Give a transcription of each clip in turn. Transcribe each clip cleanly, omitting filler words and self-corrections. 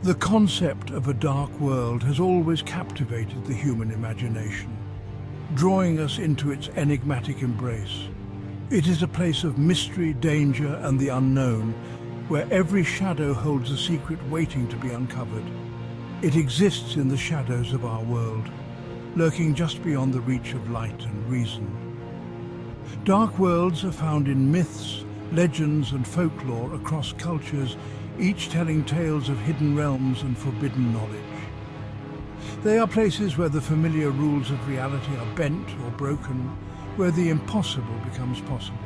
The concept of a dark world has always captivated the human imagination, drawing us into its enigmatic embrace. It is a place of mystery, danger, and the unknown, where every shadow holds a secret waiting to be uncovered. It exists in the shadows of our world, lurking just beyond the reach of light and reason. Dark worlds are found in myths, legends, and folklore across cultures, each telling tales of hidden realms and forbidden knowledge. They are places where the familiar rules of reality are bent or broken, where the impossible becomes possible.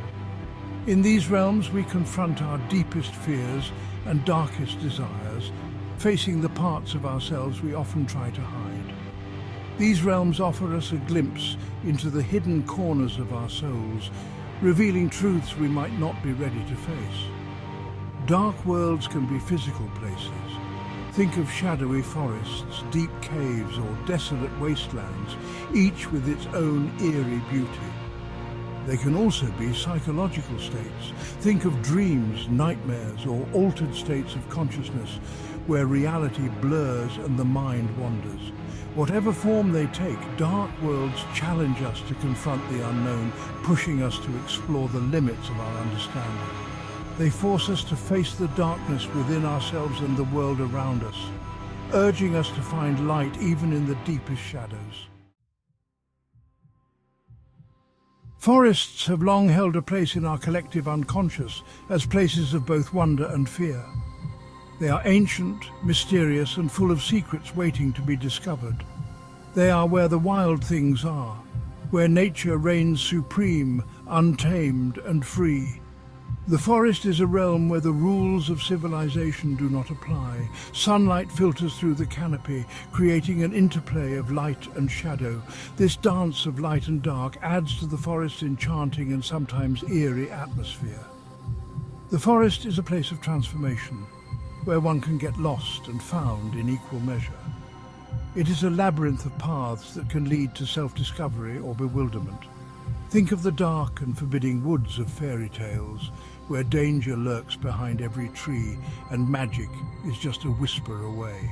In these realms we confront our deepest fears and darkest desires, facing the parts of ourselves we often try to hide. These realms offer us a glimpse into the hidden corners of our souls, revealing truths we might not be ready to face. Dark worlds can be physical places. Think of shadowy forests, deep caves, or desolate wastelands, each with its own eerie beauty. They can also be psychological states. Think of dreams, nightmares, or altered states of consciousness where reality blurs and the mind wanders. Whatever form they take, dark worlds challenge us to confront the unknown, pushing us to explore the limits of our understanding. They force us to face the darkness within ourselves and the world around us, urging us to find light even in the deepest shadows. Forests have long held a place in our collective unconscious as places of both wonder and fear. They are ancient, mysterious, and full of secrets waiting to be discovered. They are where the wild things are, where nature reigns supreme, untamed, and free. The forest is a realm where the rules of civilization do not apply. Sunlight filters through the canopy, creating an interplay of light and shadow. This dance of light and dark adds to the forest's enchanting and sometimes eerie atmosphere. The forest is a place of transformation, where one can get lost and found in equal measure. It is a labyrinth of paths that can lead to self-discovery or bewilderment. Think of the dark and forbidding woods of fairy tales, where danger lurks behind every tree and magic is just a whisper away.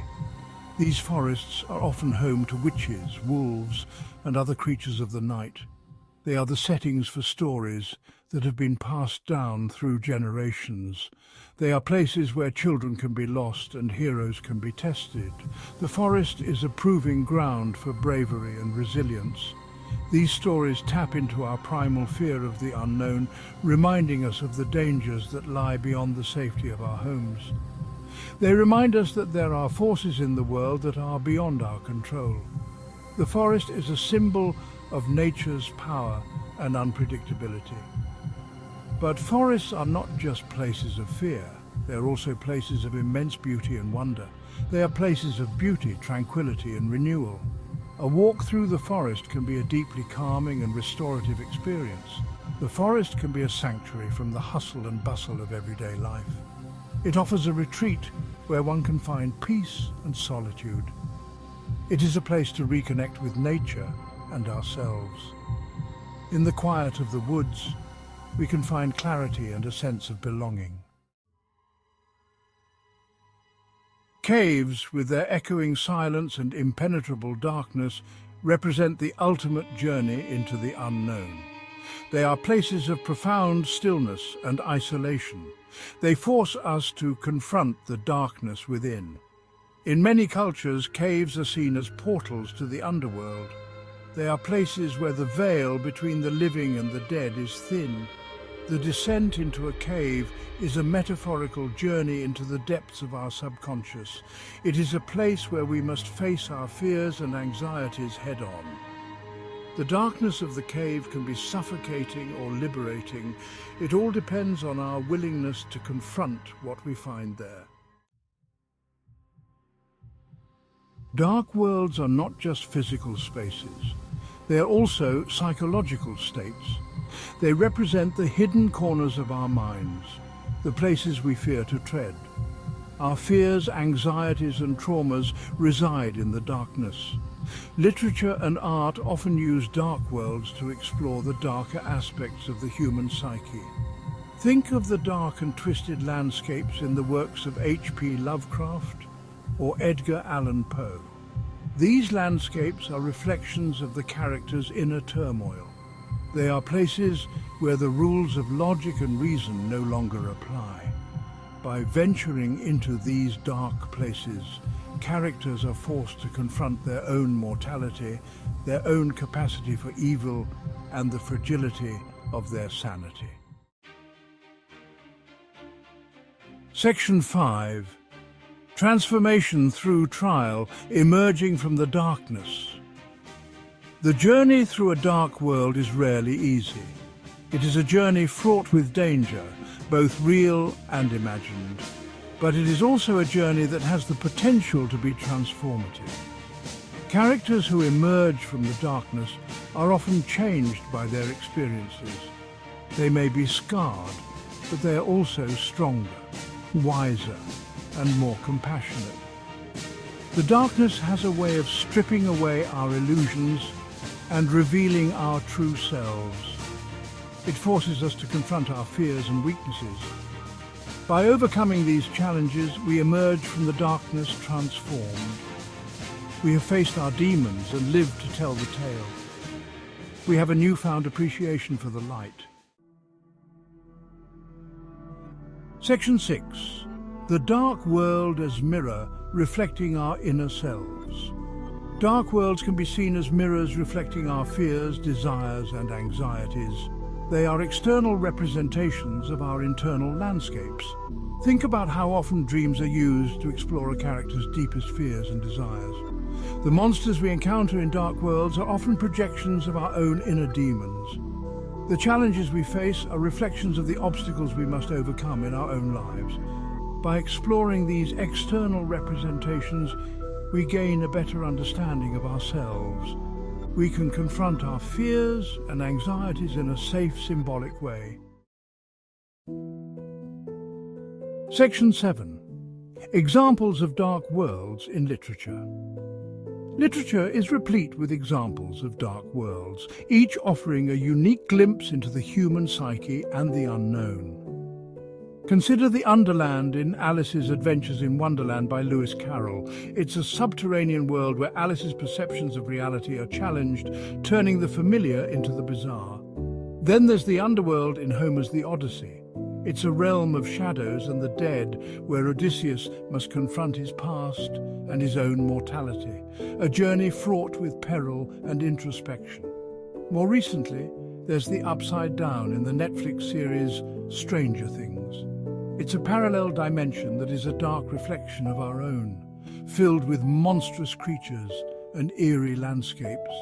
These forests are often home to witches, wolves, and other creatures of the night. They are the settings for stories that have been passed down through generations. They are places where children can be lost and heroes can be tested. The forest is a proving ground for bravery and resilience. These stories tap into our primal fear of the unknown, reminding us of the dangers that lie beyond the safety of our homes. They remind us that there are forces in the world that are beyond our control. The forest is a symbol of nature's power and unpredictability. But forests are not just places of fear. They are also places of immense beauty and wonder. They are places of beauty, tranquility, and renewal. A walk through the forest can be a deeply calming and restorative experience. The forest can be a sanctuary from the hustle and bustle of everyday life. It offers a retreat where one can find peace and solitude. It is a place to reconnect with nature and ourselves. In the quiet of the woods, we can find clarity and a sense of belonging. Caves, with their echoing silence and impenetrable darkness, represent the ultimate journey into the unknown. They are places of profound stillness and isolation. They force us to confront the darkness within. In many cultures, caves are seen as portals to the underworld. They are places where the veil between the living and the dead is thin. The descent into a cave is a metaphorical journey into the depths of our subconscious. It is a place where we must face our fears and anxieties head-on. The darkness of the cave can be suffocating or liberating. It all depends on our willingness to confront what we find there. Dark worlds are not just physical spaces. They are also psychological states. They represent the hidden corners of our minds, the places we fear to tread. Our fears, anxieties, and traumas reside in the darkness. Literature and art often use dark worlds to explore the darker aspects of the human psyche. Think of the dark and twisted landscapes in the works of H.P. Lovecraft. or Edgar Allan Poe. These landscapes are reflections of the character's inner turmoil. They are places where the rules of logic and reason no longer apply. By venturing into these dark places, characters are forced to confront their own mortality, their own capacity for evil, and the fragility of their sanity. Section 5. Transformation through trial, emerging from the darkness. The journey through a dark world is rarely easy. It is a journey fraught with danger, both real and imagined. But it is also a journey that has the potential to be transformative. Characters who emerge from the darkness are often changed by their experiences. They may be scarred, but they are also stronger, wiser, and more compassionate. The darkness has a way of stripping away our illusions and revealing our true selves. It forces us to confront our fears and weaknesses. By overcoming these challenges, we emerge from the darkness transformed. We have faced our demons and lived to tell the tale. We have a newfound appreciation for the light. Section 6. The dark world as mirror reflecting our inner selves. Dark worlds can be seen as mirrors reflecting our fears, desires, and anxieties. They are external representations of our internal landscapes. Think about how often dreams are used to explore a character's deepest fears and desires. The monsters we encounter in dark worlds are often projections of our own inner demons. The challenges we face are reflections of the obstacles we must overcome in our own lives. By exploring these external representations, we gain a better understanding of ourselves. We can confront our fears and anxieties in a safe, symbolic way. Section 7. Examples of dark worlds in literature. Literature is replete with examples of dark worlds, each offering a unique glimpse into the human psyche and the unknown. Consider the Underland in Alice's Adventures in Wonderland by Lewis Carroll. It's a subterranean world where Alice's perceptions of reality are challenged, turning the familiar into the bizarre. Then there's the underworld in Homer's The Odyssey. It's a realm of shadows and the dead, where Odysseus must confront his past and his own mortality, a journey fraught with peril and introspection. More recently, there's the Upside Down in the Netflix series Stranger Things. It's a parallel dimension that is a dark reflection of our own, filled with monstrous creatures and eerie landscapes.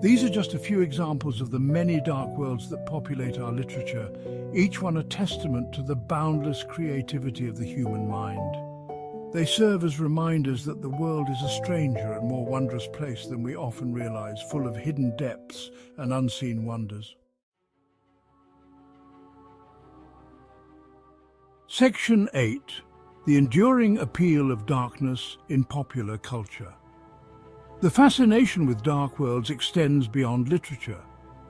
These are just a few examples of the many dark worlds that populate our literature, each one a testament to the boundless creativity of the human mind. They serve as reminders that the world is a stranger and more wondrous place than we often realize, full of hidden depths and unseen wonders. Section 8. The enduring appeal of darkness in popular culture. The fascination with dark worlds extends beyond literature.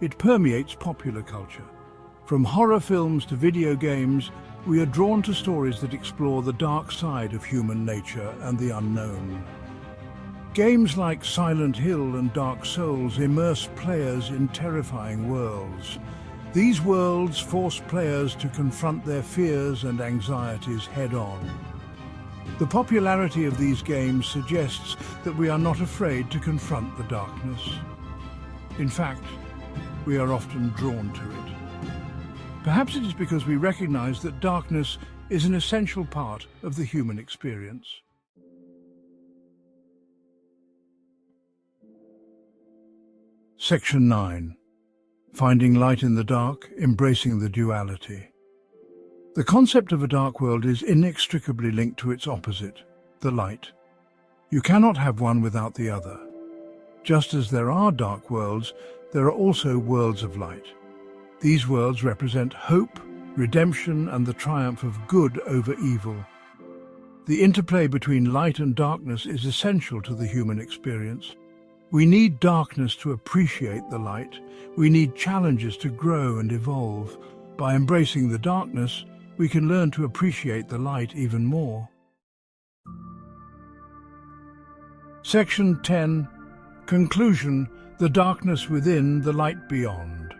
It permeates popular culture. From horror films to video games, we are drawn to stories that explore the dark side of human nature and the unknown. Games like Silent Hill and Dark Souls immerse players in terrifying worlds. These worlds force players to confront their fears and anxieties head-on. The popularity of these games suggests that we are not afraid to confront the darkness. In fact, we are often drawn to it. Perhaps it is because we recognize that darkness is an essential part of the human experience. Section 9. Finding light in the dark, embracing the duality. The concept of a dark world is inextricably linked to its opposite, the light. You cannot have one without the other. Just as there are dark worlds, there are also worlds of light. These worlds represent hope, redemption, and the triumph of good over evil. The interplay between light and darkness is essential to the human experience. We need darkness to appreciate the light. We need challenges to grow and evolve. By embracing the darkness, we can learn to appreciate the light even more. Section 10. Conclusion: the darkness within, the light beyond.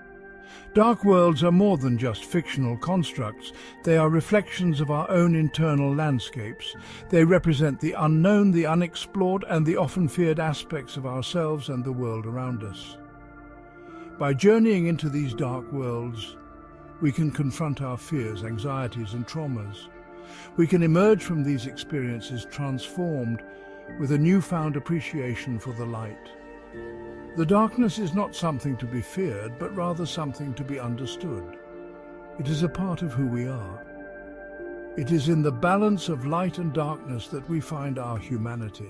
Dark worlds are more than just fictional constructs. They are reflections of our own internal landscapes. They represent the unknown, the unexplored, and the often feared aspects of ourselves and the world around us. By journeying into these dark worlds, we can confront our fears, anxieties, and traumas. We can emerge from these experiences transformed, with a newfound appreciation for the light. The darkness is not something to be feared, but rather something to be understood. It is a part of who we are. It is in the balance of light and darkness that we find our humanity.